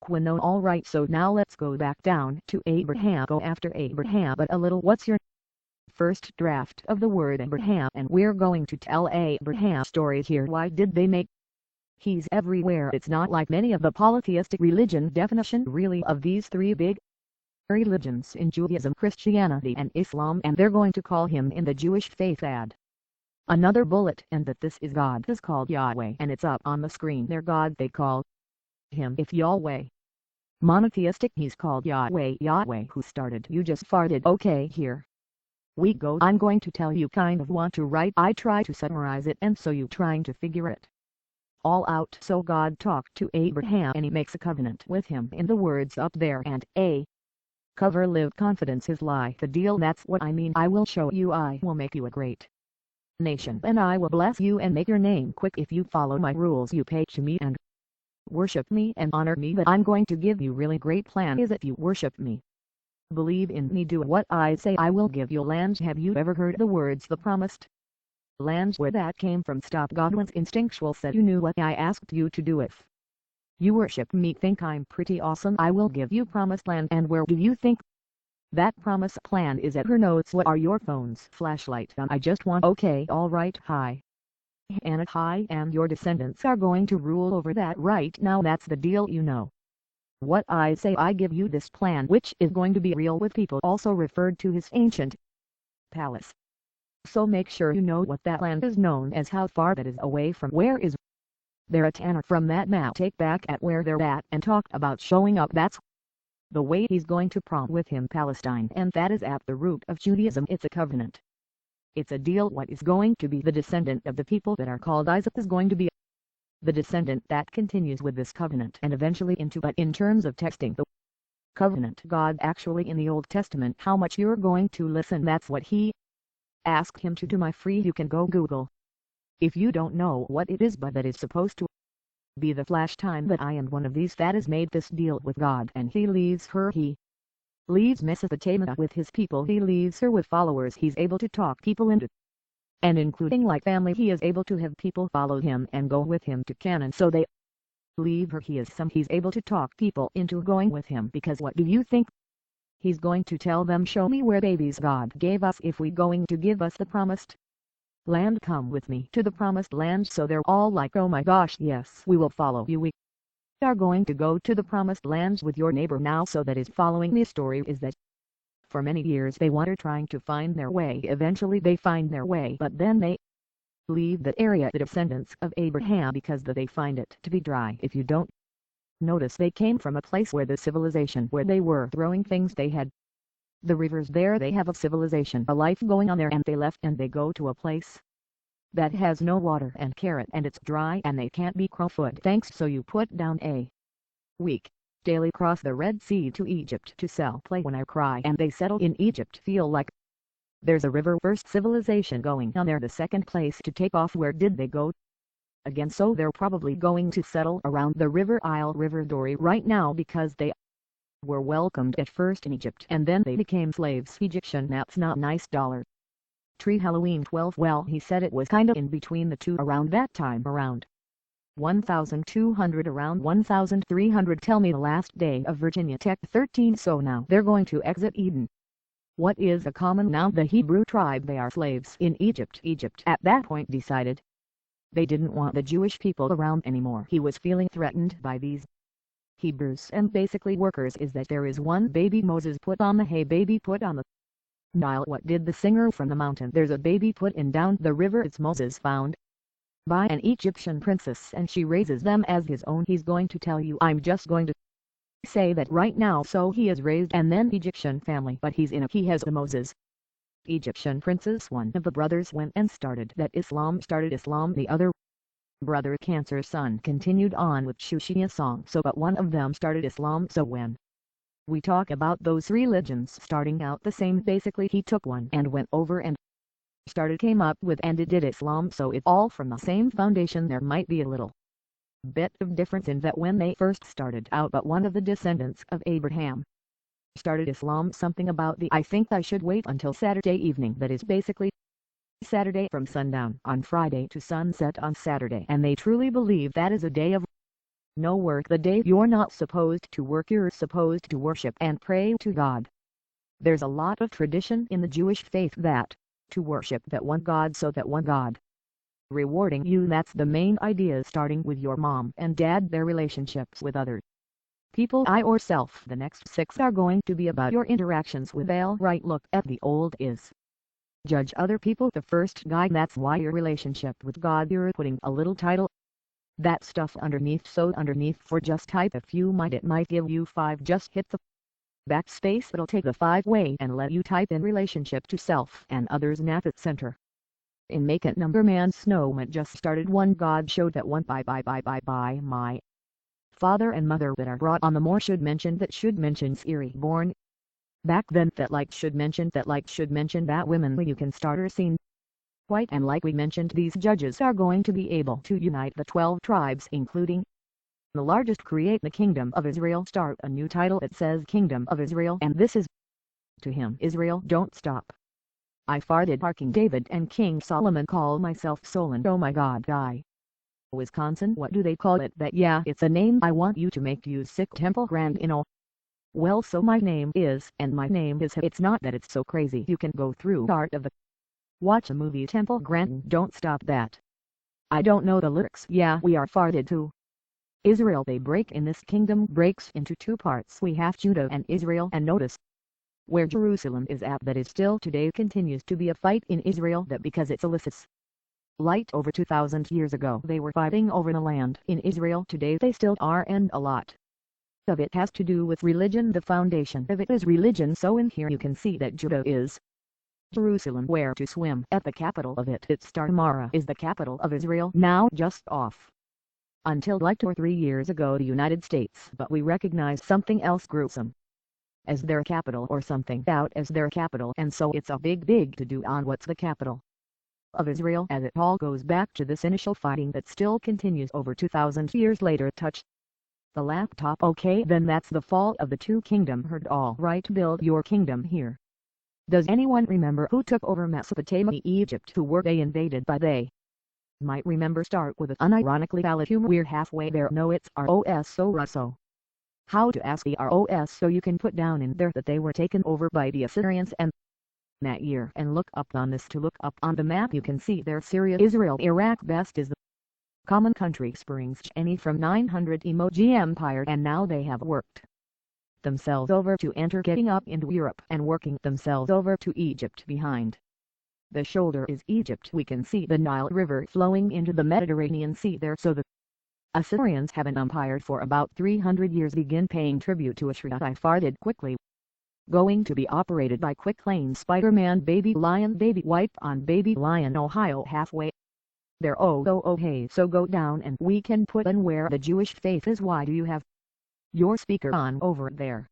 Quino. Alright, so now let's go back down to Abraham. Go after Abraham, but a little. What's your first draft of the word Abraham? And we're going to tell Abraham's story here. Why did they make he's everywhere? It's not like many of the polytheistic religion definition really of these three big religions in Judaism, Christianity and Islam, and they're going to call him in the Jewish faith add another bullet, and that this is God is called Yahweh, and it's up on the screen. Their God, they call him if Yahweh. Monotheistic, he's called Yahweh. Yahweh who started. You just farted. Okay, here we go. I'm going to tell you kind of want to write. I try to summarize it, and so you trying to figure it all out. So God talked to Abraham and he makes a covenant with him in the words up there, and a cover live confidence is like the deal. That's what I mean. I will show you, I will make you a great nation, and I will bless you and make your name quick if you follow my rules. You pay to me and worship me and honor me, but I'm going to give you really great plan is if you worship me, believe in me, do what I say, I will give you land. Have you ever heard the words the promised land? Where that came from? Stop. Godwin's instinctual said you knew what I asked you to do. If you worship me, think I'm pretty awesome, I will give you promised land. And where do you think that promise plan is? At her notes. What are your phone's flashlight on? I just want. Okay, alright. Hi Anna. Hi, and your descendants are going to rule over that right now. That's the deal. You know what I say, I give you this plan which is going to be real with people, also referred to his ancient palace. So make sure you know what that land is known as, how far that is away from where is there a Tanner from that map. Take back at where they're at and talk about showing up. That's the way he's going to prompt with him Palestine, and that is at the root of Judaism. It's a covenant. It's a deal. What is going to be the descendant of the people that are called Isaac is going to be the descendant that continues with this covenant and eventually into. But in terms of texting the covenant, God actually in the Old Testament, how much you're going to listen, that's what he asked him to do. My free, you can go Google if you don't know what it is, but that is supposed to be the flash time that I am one of these that has made this deal with God, and he leaves her. He leaves Mesopotamia with his people. He leaves her with followers. He's able to talk people into, and including like family, he is able to have people follow him and go with him to Canaan. So they leave her. He's able to talk people into going with him, because what do you think he's going to tell them? Show me where babies God gave us. If we going to give us the promised land, come with me to the promised land. So they're all like, oh my gosh, yes, we will follow you. We are going to go to the promised land with your neighbor now. So that is following the story is that for many years they were trying to find their way. Eventually they find their way, but then they leave that area, the descendants of Abraham, because they find it to be dry. If you don't notice, they came from a place where the civilization, where they were throwing things, they had the rivers there, they have a civilization, a life going on there, and they left and they go to a place that has no water and carrot, and it's dry and they can't be crowfoot. Thanks. So you put down a week daily cross the Red Sea to Egypt to sell. Play When I Cry, and they settle in Egypt. Feel like there's a river. First civilization going on there. The second place to take off. Where did they go again? So they're probably going to settle around the river Isle, River Dory right now, because they were welcomed at first in Egypt and then they became slaves. Egyptian. That's not nice. Dollar Tree Halloween 12. Well, he said it was kind of in between the two around that time, around 1200, around 1300. Tell me the last day of Virginia Tech 13. So now they're going to exit Eden. What is a common noun? The Hebrew tribe. They are slaves in Egypt. Egypt at that point decided they didn't want the Jewish people around anymore. He was feeling threatened by these Hebrews and basically workers. Is that there is one baby Moses put on the hay, baby put on the Nile. What did the singer from the mountain? There's a baby put in down the river. It's Moses found by an Egyptian princess and she raises them as his own. He's going to tell you, I'm just going to say that right now. So he is raised and then Egyptian family, but he has the Moses Egyptian princess. One of the brothers went and started Islam. The other brother, Cancer's son, continued on with Shushiya song. So but one of them started Islam. So when we talk about those religions starting out the same, basically he took one and went over and came up with and it did Islam. So it's all from the same foundation. There might be a little bit of difference in that when they first started out, but one of the descendants of Abraham started Islam. Something about I think I should wait until Saturday evening. That is basically Saturday from sundown on Friday to sunset on Saturday, and they truly believe that is a day of No work the day you're not supposed to work, you're supposed to worship and pray to God. There's a lot of tradition in the Jewish faith that, to worship that one God so that one God rewarding you, that's the main idea, starting with your mom and dad, their relationships with others. People I or self. The next 6 are going to be about your interactions with all right. Look at the old is. Judge other people. The first guy, that's why your relationship with God, you're putting a little title. That stuff underneath, so underneath for just type if you might, it might give you 5. Just hit the backspace, it'll take the 5 way and let you type in relationship to self and others. Nap at center. In Make It Number Man Snowman just started. One God showed that one by my father and mother that are brought on the more should mention Erie born. Back then that like should mention that women you can starter scene. White and like we mentioned, these judges are going to be able to unite the 12 tribes including the largest, create the kingdom of Israel, start a new title. It says Kingdom of Israel, and this is to him Israel don't stop. I farted parking David and King Solomon, call myself Solon. Oh my God, guy. Wisconsin, what do they call it? That yeah, it's a name I want you to make. You sick Temple Grand Inn. Well, so my name is, and my name is. It's not that it's so crazy. You can go through Art of the watch a movie Temple Grandin. Don't stop that. I don't know the lyrics. Yeah, we are farted too. Israel, they break in this kingdom breaks into 2 parts. We have Judah and Israel, and notice where Jerusalem is at, that is still today continues to be a fight in Israel, that because it elicits light. Over 2,000 years ago they were fighting over the land. In Israel today they still are, and a lot of it has to do with religion. The foundation of it is religion. So in here you can see that Judah is Jerusalem, where to swim at the capital of it. Its Mara is the capital of Israel, now just off. Until like 2 or 3 years ago the United States, but we recognized something else gruesome as their capital, or something out as their capital, and so it's a big to do on what's the capital of Israel, as it all goes back to this initial fighting that still continues over 2,000 years later. Touch the laptop. Okay, then that's the fall of the 2 kingdom herd. All right, build your kingdom here. Does anyone remember who took over Mesopotamia? Egypt. Who were they invaded by? They might remember. Start with an unironically valid humor. We're halfway there. No, it's ROS. So Russo. How to ask the ROS, so you can put down in there that they were taken over by the Assyrians and that year, and look up on this. To look up on the map you can see there Syria, Israel, Iraq. Best is the common country springs any from 900 emoji empire, and now they have worked themselves over to enter, getting up into Europe and working themselves over to Egypt. Behind the shoulder is Egypt. We can see the Nile River flowing into the Mediterranean Sea there. So the Assyrians have an empire for about 300 years. Begin paying tribute to Ashra. I farted quickly. Going to be operated by Quick Lane. Spider-Man, Baby Lion, Baby Wipe on Baby Lion, Ohio. Halfway there. Oh hey, so go down and we can put in where the Jewish faith is. Why do you have your speaker on over there?